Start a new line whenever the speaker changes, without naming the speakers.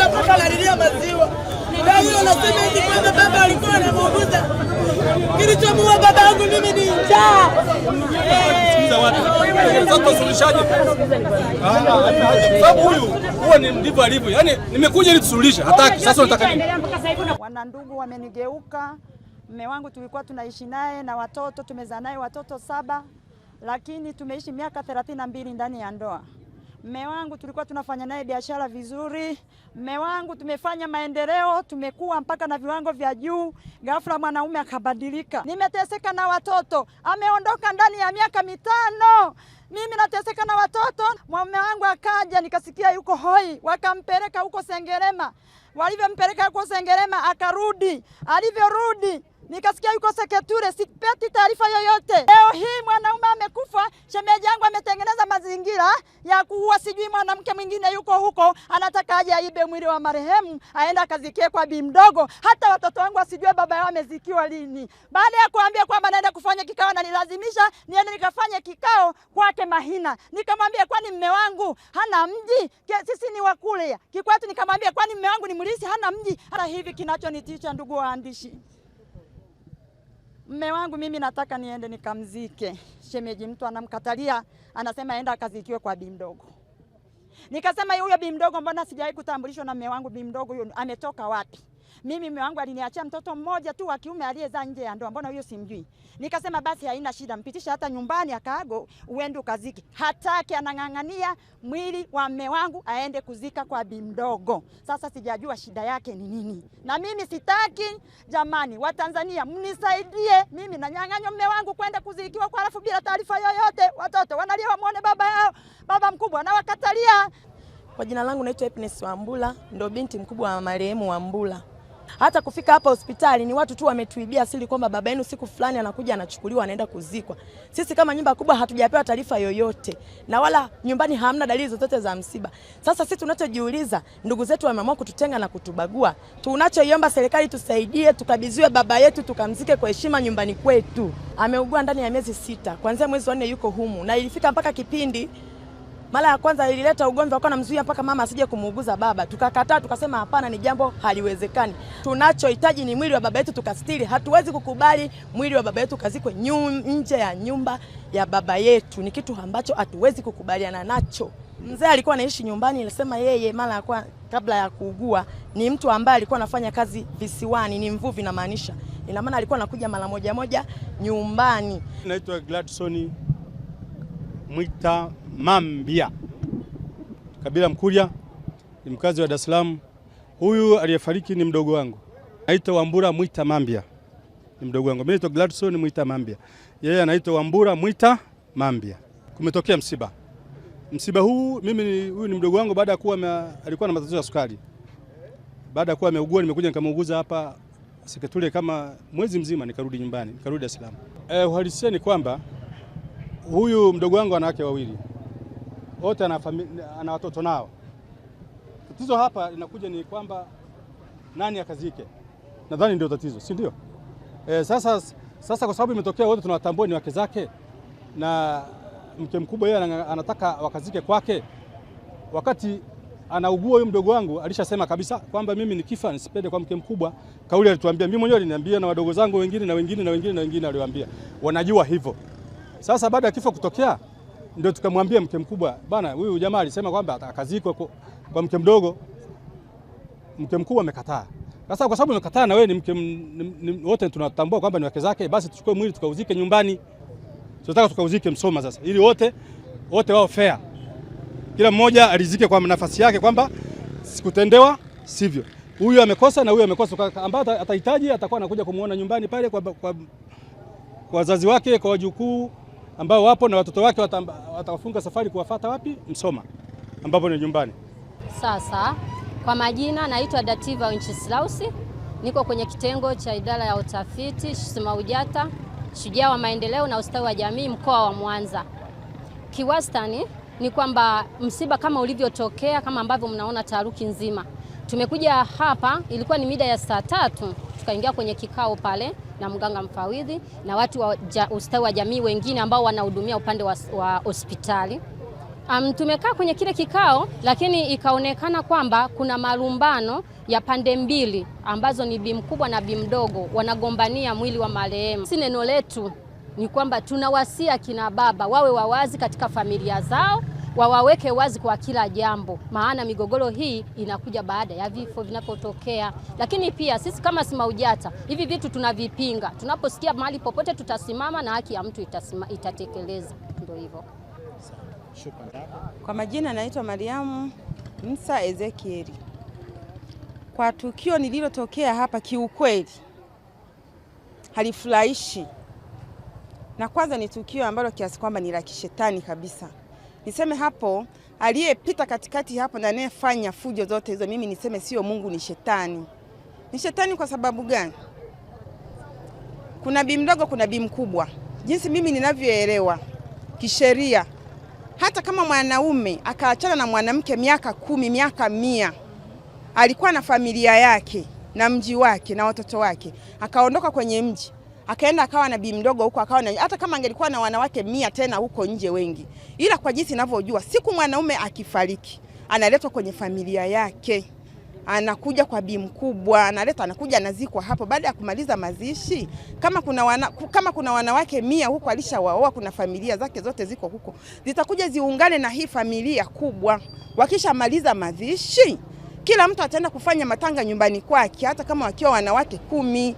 analia mpaka analilia maziwa. Na hiyo nasema hivi kwamba baba alikuwa anamuuguza. Kilichomuua baba yangu mimi ni njaa.
Sikiza watu. Sasa tusuluhishaje? Sababu huyu ni ndivyo alivyo. Yaani nimekuja ili tusuluhishe. Hataki. Sasa unataka nini?
Wana ndugu wamenigeuka. Mume wangu tulikuwa tunaishi naye na watoto, tumezaa naye watoto 7, lakini tumeishi miaka 32 ndani ya ndoa. Mume wangu tulikuwa tunafanya naye biashara vizuri. Mume wangu tumefanya maendeleo, tumekuwa mpaka na viwango vya juu. Ghafla mwanaume akabadilika. Nimeteseka na watoto. Ameondoka ndani ya miaka 5. Mimi nateseka na watoto. Mume wangu akaja, nikasikia yuko hoi, wakampeleka huko Sengerema. Walivyompeleka huko Sengerema akarudi. Alivyorudi nikasikia yuko Seketure, sipeti taarifa yoyote. Leo hii mwanaume amekufa, shemeji yangu ametengeneza mazingira ya kuua, sijui mwanamke mwingine yuko huko, anataka aje aibe mwili wa marehemu, aenda akazikie kwa bi mdogo. Hata watoto wangu wasijue baba yao amezikiwa lini. Baada ya kuambia kwamba naenda kufanya kikao na nilazimisha niende nikafanye kikao kwake Mahina. Nikamwambia kwani mume wangu hana mji? Sisi ni wakule. Kikwatu nikamwambia kwani mume wangu ni mlisi hana mji? Hata hivi kinachonitisha ndugu waandishi, mume wangu mimi nataka niende nikamzike. Shemeji mtu anamkatalia, anasema aenda akazikiwe kwa bi mdogo. Nikasema huyo bi mdogo mbona sijawahi kutambulishwa na mume wangu, bi mdogo huyo ametoka wapi? Mimi mume wangu aliniachia mtoto mmoja tu wa kiume aliyezaa nje ya ndoa, mbona huyo simjui? Nikasema basi haina shida, mpitisha hata nyumbani akaago uende ukazike. Hataki, anang'ang'ania mwili wa mume wangu aende kuzika kwa bi mdogo. Sasa sijajua shida yake ni nini. Na mimi sitaki. Jamani wa Tanzania mnisaidie, mimi nanyang'anywa mume wangu kwenda kuzikiwa kwa alafu bila taarifa yoyote. Watoto wanalia wamuone baba yao, baba mkubwa na wakatalia.
Kwa jina langu naitwa Happiness Wambura, ndo binti mkubwa wa marehemu Wambura. Hata kufika hapa hospitali ni watu tu wametuibia siri kwamba baba yenu siku fulani anakuja anachukuliwa anaenda kuzikwa. Sisi kama nyumba kubwa hatujapewa taarifa yoyote na wala nyumbani hamna dalili zozote za msiba. Sasa sisi tunachojiuliza, ndugu zetu wameamua kututenga na kutubagua. Tunachoiomba serikali tusaidie, tukabidhiwe baba yetu tukamzike kwa heshima nyumbani kwetu. Ameugua ndani ya miezi 6. Kuanzia mwezi wa 4 yuko humu na ilifika mpaka kipindi mara ya kwanza ilileta ugomvi, wakawa namzuia mpaka mama asije kumuuguza baba. Tukakataa, tukasema hapana, ni jambo haliwezekani. Tunachohitaji ni mwili wa baba yetu tukastiri. Hatuwezi kukubali mwili wa baba yetu kazikwe nje ya nyumba ya baba yetu. Ni kitu ambacho hatuwezi kukubaliana nacho. Mzee alikuwa anaishi nyumbani, alisema yeye mara kwa kabla ya kuugua ni mtu ambaye alikuwa anafanya kazi visiwani, ni mvuvi na maanisha. Ina maana alikuwa anakuja mara moja nyumbani.
Naitwa Gladson Mwita Mambia, kabila Mkuria, ni mkazi wa Dar es Salaam. Huyu aliyefariki ni mdogo wangu, anaitwa Wambura Mwita Mambia, ni mdogo wangu. Mimi naitwa Gladson Mwita Mambia, yeye anaitwa Wambura Mwita Mambia. Kumetokea msiba. Msiba huu huyu ni mdogo wangu baada ya kuwa alikuwa na matatizo ya sukari. Baada ya kuwa ameugua nimekuja nikamuuguza hapa Seketure kama mwezi mzima, nikarudi nyumbani, nikarudi Dar es Salaam. Uhalisia ni kwamba huyu mdogo wangu ana wake wawili. Wote ana watoto nao. Tatizo hapa linakuja ni kwamba nani akazike. Nadhani ndio tatizo, si ndio? Sasa kwa sababu imetokea wote tunawatambua ni wake zake na mke mkubwa yeye anataka wakazike kwake. Wakati anaugua huyu mdogo wangu alishasema kabisa kwamba mimi nikifa nisipende kwa mke mkubwa. Kauli alituambia, mimi mwenyewe aliniambia na wadogo zangu wengine na wengine aliwaambia. Wanajua hivyo. Sasa baada ya kifo kutokea ndio tukamwambia mke mkubwa, bana huyu jamaa alisema kwamba atakazikwe kwa mke mdogo. Mke mkubwa amekataa. Sasa kwa sababu amekataa na wewe ni wote tunatambua kwamba ni wake zake, basi tuchukue mwili tukauzike nyumbani. Tunataka tukauzike Msoma sasa ili wote wao fair. Kila mmoja alizike kwa nafasi yake kwamba sikutendewa sivyo. Huyu amekosa na huyu amekosa, ambaye atahitaji atakuwa anakuja kumuona nyumbani pale kwa wazazi wake, kwa wajukuu ambao wapo na watoto wake watafunga safari kuwafuata wapi? Msoma, ambapo ni nyumbani.
Sasa kwa majina naitwa Dativa Wenceslausi, niko kwenye kitengo cha idara ya utafiti SMAUJATA, shujaa wa maendeleo na ustawi wa jamii mkoa wa Mwanza. Kiwastani ni kwamba msiba kama ulivyotokea, kama ambavyo mnaona taharuki nzima. Tumekuja hapa, ilikuwa ni mida ya saa 3, tukaingia kwenye kikao pale na mganga mfawidhi na watu wa ustawi wa jamii wengine ambao wanahudumia upande wa hospitali. Tumekaa kwenye kile kikao, lakini ikaonekana kwamba kuna malumbano ya pande mbili ambazo ni bi mkubwa na bi mdogo wanagombania mwili wa marehemu. Si neno letu ni kwamba tunawasia kina baba wawe wawazi katika familia zao, wawaweke wazi kwa kila jambo, maana migogoro hii inakuja baada ya vifo vinapotokea. Lakini pia sisi kama SMAUJATA hivi vitu tunavipinga. Tunaposikia mahali popote tutasimama na haki ya mtu itatekeleza. Ndio hivyo.
Kwa majina naitwa Mariamu Msa Ezekieli. Kwa tukio nililotokea hapa, kiukweli halifurahishi, na kwanza ni tukio ambalo kiasi kwamba ni la kishetani kabisa. Niseme hapo aliyepita katikati hapo na anayefanya fujo zote hizo, mimi niseme sio Mungu, ni shetani. Ni shetani kwa sababu gani? Kuna bi mdogo, kuna bi mkubwa. Jinsi mimi ninavyoelewa kisheria, hata kama mwanaume akaachana na mwanamke miaka 10, miaka 100, alikuwa na familia yake na mji wake na watoto wake, akaondoka kwenye mji akaenda akawa na bi mdogo huko, akawa na, hata kama angelikuwa na wanawake 100 tena huko nje wengi, ila kwa jinsi ninavyojua, siku mwanaume akifariki analetwa kwenye familia yake, anakuja kwa bi mkubwa, anakuja anazikwa hapo. Baada ya kumaliza mazishi, kama kuna wanawake 100 huko alishawaoa, kuna familia zake zote ziko huko, zitakuja ziungane na hii familia kubwa. Wakishamaliza mazishi, kila mtu ataenda kufanya matanga nyumbani kwake, hata kama wakiwa wanawake 10.